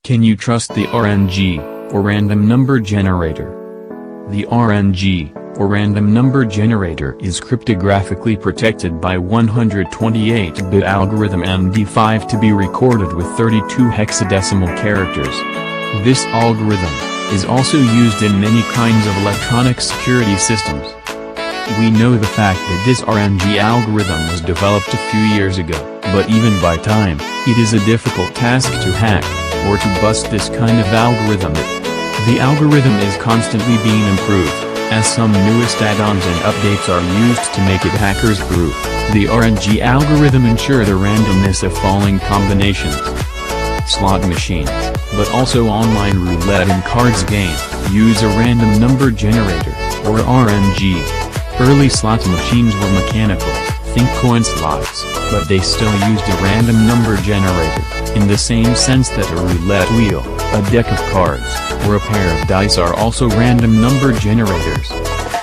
Can you trust the RNG, or random number generator? The RNG, or random number generator is cryptographically protected by 128-bit algorithm MD5 to be recorded with 32 hexadecimal characters. This algorithm is also used in many kinds of electronic security systems. We know the fact that this RNG algorithm was developed a few years ago, but even by time, it is a difficult task to hack, or to bust this kind of algorithm. The algorithm is constantly being improved, as some newest add-ons and updates are used to make it hackers-proof. The RNG algorithm ensures the randomness of following combinations. Slot machines, but also online roulette and cards game, use a random number generator, or RNG. Early slot machines were mechanical, think coin slots, but they still used a random number generator, in the same sense that a roulette wheel, a deck of cards, or a pair of dice are also random number generators.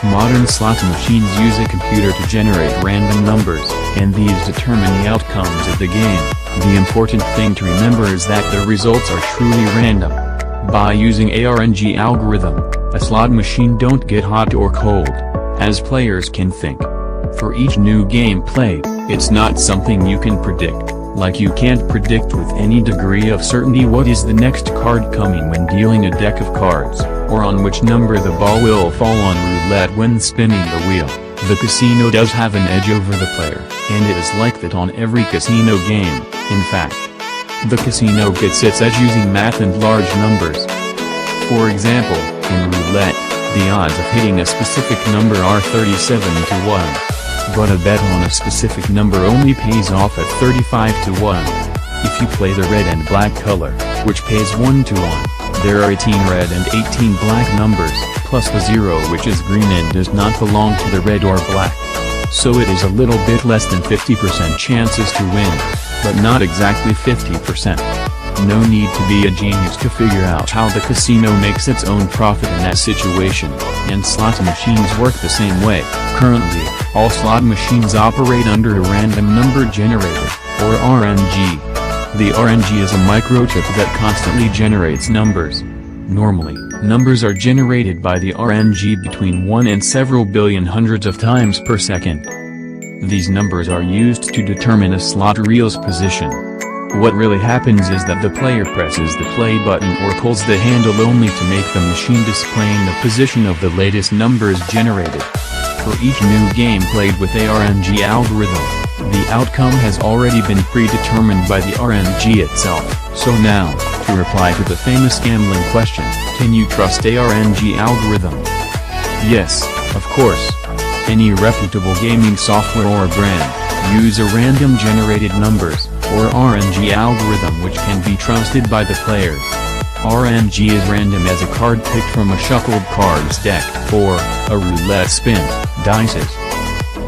Modern slot machines use a computer to generate random numbers, and these determine the outcomes of the game. The important thing to remember is that the results are truly random. By using a RNG algorithm, a slot machine don't get hot or cold, as players can think. For each new game played, it's not something you can predict, like you can't predict with any degree of certainty what is the next card coming when dealing a deck of cards, or on which number the ball will fall on roulette when spinning the wheel. The casino does have an edge over the player, and it is like that on every casino game. In fact, the casino gets its edge using math and large numbers. For example, in roulette, the odds of hitting a specific number are 37 to 1. But a bet on a specific number only pays off at 35 to 1. If you play the red and black color, which pays 1 to 1, there are 18 red and 18 black numbers, plus the 0 which is green and does not belong to the red or black. So it is a little bit less than 50% chances to win, but not exactly 50%. No need to be a genius to figure out how the casino makes its own profit in that situation, and slot machines work the same way. Currently, all slot machines operate under a random number generator, or RNG. The RNG is a microchip that constantly generates numbers. Normally, numbers are generated by the RNG between 1 and several billion hundreds of times per second. These numbers are used to determine a slot reel's position. What really happens is that the player presses the play button or pulls the handle only to make the machine displaying the position of the latest numbers generated. For each new game played with a RNG algorithm, the outcome has already been predetermined by the RNG itself. So now, to reply to the famous gambling question, can you trust a RNG algorithm? Yes, of course. Any reputable gaming software or brand use a random generated numbers, or RNG algorithm which can be trusted by the players. RNG is random as a card picked from a shuffled cards deck, or a roulette spin, dices.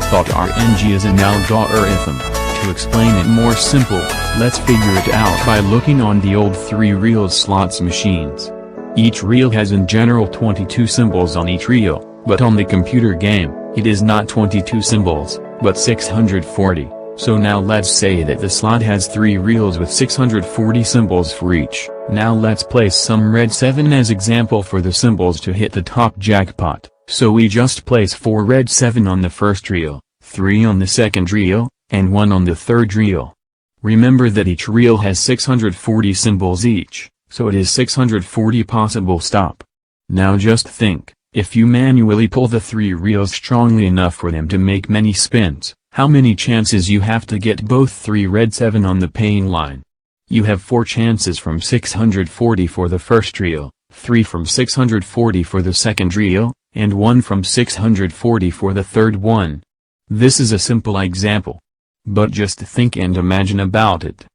Thought RNG is an algorithm. To explain it more simple, let's figure it out by looking on the old 3-reel slots machines. Each reel has in general 22 symbols on each reel, but on the computer game, it is not 22 symbols, but 640. So now let's say that the slot has 3 reels with 640 symbols for each. Now let's place some red 7 as example for the symbols to hit the top jackpot. So we just place 4 red 7 on the first reel, 3 on the second reel, and 1 on the third reel. Remember that each reel has 640 symbols each, so it is 640 possible stop. Now just think, if you manually pull the 3 reels strongly enough for them to make many spins, how many chances you have to get both 3 red 7 on the paying line? You have 4 chances from 640 for the first reel, 3 from 640 for the second reel, and 1 from 640 for the third one. This is a simple example. But just think and imagine about it.